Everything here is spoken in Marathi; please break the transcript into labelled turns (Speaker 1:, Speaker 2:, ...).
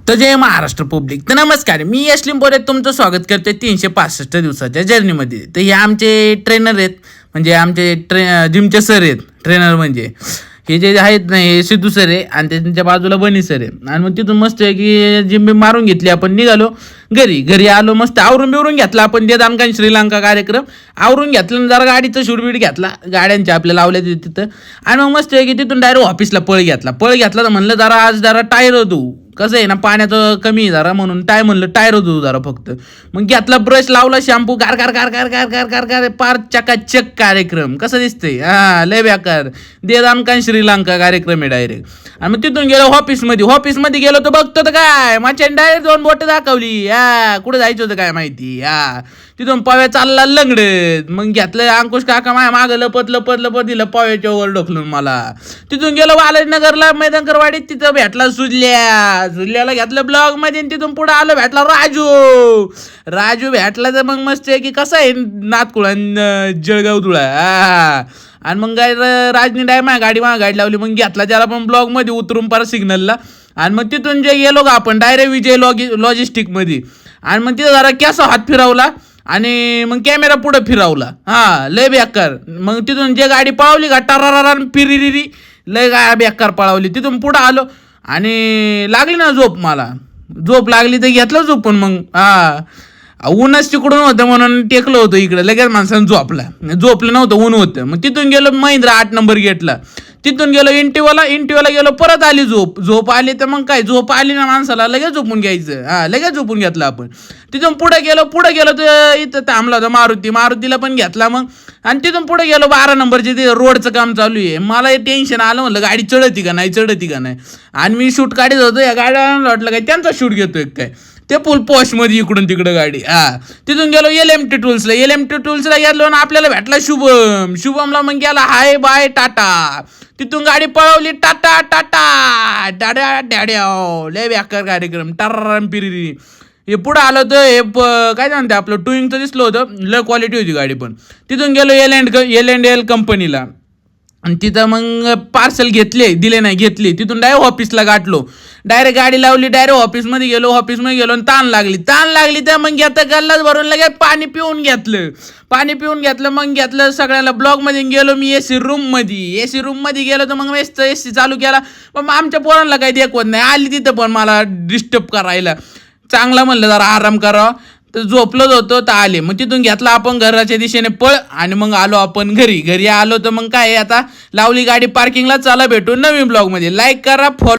Speaker 1: तर जय महाराष्ट्र पब्लिक. तर नमस्कार, मी यशलीम बोरे तुमचं स्वागत करते 365 दिवसाच्या जर्नीमध्ये. तर हे आमचे ट्रेनर आहेत, म्हणजे आमचे जिमचे सर आहेत. ट्रेनर म्हणजे हे जे आहेत ना, हे सिद्धू सर आहे आणि त्यांच्या बाजूला बनी सर आहे. आणि मग तिथून मस्त आहे की जिम बी मारून घेतली, आपण निघालो घरी आलो, मस्त आवरून बिवरून घेतला आपण. जे दानकान श्रीलंका कार्यक्रम आवरून घेतलं, जरा गाडीचं शूटबीट घेतला, गाड्यांच्या आपल्या लावल्या तिथं. आणि मग मस्त आहे की तिथून डायरेक्ट ऑफिसला पळ घेतला तर म्हणलं जरा आज जरा टायर होतो, कसं आहे ना पाण्याचं कमी आहे जरा, म्हणून म्हणलं टायर होतो जरा फक्त. मग घेतला ब्रश लावला, शॅम्पू गार गार गार गार गार गार गार गार पार चकाचक कार्यक्रम. कसं दिसतंय? लय बेकार दे दानकान श्रीलंका कार्यक्रम आहे डायरेक्ट. आणि मग तिथून गेलो ऑफिसमध्ये गेलो तर बघतो तर काय माझ्या डायरेक्ट 2 बोटं दाखवली. कुठे जायचं होतं काय माहिती. तिथून पव्या चालला लंगडत. मग घेतलं अंकुश काका माया मागं लपत दिलं पव्याच्या वर ढकलून मला. तिथून गेलो बालाजीनगरला मैदानकरवाडीत, तिथं भेटला सुजल्याला घेतलं ब्लॉग मध्ये. तिथून पुढे आलो, भेटला राजू भेटला. तर मग मस्त आहे की कसं आहे नातकुळा जळगाव धुळा. आणि मग काय राजनी गाडी लावली. मग घेतला त्याला पण ब्लॉग मध्ये उतरून पार सिग्नलला. आणि मग तिथून जे गेलो का आपण डायरेक्ट विजय लॉजिस्टिक मध्ये. आणि मग तिथं जरा कॅस हात फिरवला आणि मग कॅमेरा पुढे फिरवला. लय बेकार. मग तिथून जे गाडी पळवली का टरारा फिरिरी लय बेकार पळवली. तिथून पुढं आलो आणि लागली ना झोप लागली तर घेतलं झोपून. मग ऊनच तिकडून होतं म्हणून टेकलं होतं इकडं, लगेच माणसानं झोपलं नव्हतं, ऊन होतं. मग तिथून गेलो महिंद्रा 8 नंबर गेटला. तिथून गेलो इंटिवाला गेलो, परत आली झोप आली. तर मग काय झोप आली ना माणसाला लगेच झोपून घ्यायचं. लगेच झोपून घेतलं आपण. तिथून पुढे गेलो तर इथं थांबला होता मारुतीला पण घेतला मग. आणि तिथून पुढे गेलो 12 नंबरचे ते रोडचं काम चालू आहे. मला हे टेन्शन आलं, म्हणलं गाडी चढती का नाही. आणि मी शूट काढत होतो, या गाड्या वाटलं काय त्यांचा शूट घेतोय काय, ते फुल पॉश मध्ये इकडून तिकडं गाडी. तिथून गेलो LMT टूल्सला गेलो आणि आपल्याला भेटला शुभमला. मग गेला हाय बाय टाटा. तिथून गाडी पळवली टाटा लय बेकार कार्यक्रम टर्रम पिरिरी. हे पुढं आलं तर हे काय म्हणते आपलं टूइंगचं दिसलं होतं, लय क्वालिटी होती गाडी. पण तिथून गेलो L&L कंपनीला. आणि तिथं मग पार्सल दिले नाही घेतली. तिथून डायरेक्ट ऑफिसला गाठलो, डायरेक्ट गाडी लावली, डायरेक्ट ऑफिसमध्ये गेलो आणि ताण लागली. तर मग घेतं गल्लाच भरून लगेच पाणी पिऊन घेतलं. मग घेतलं सगळ्याला. ब्लॉगमध्ये गेलो मी एसी रूम मध्ये गेलो. तर मग मस्त एसी चालू केला. पण आमच्या पोरांना काही देखवत नाही, आली तिथं पण मला डिस्टर्ब करायला. चांगला म्हणलं जरा आराम करावा, तर झोपलोच होतो तर आले. मग तिथून घेतला आपण घराच्या दिशेने पळ. आणि मग आलो आपण घरी आलो. तर मग काय आता लावली गाडी पार्किंगला. चला भेटू नवीन ब्लॉग मध्ये. लाईक करा, फॉलो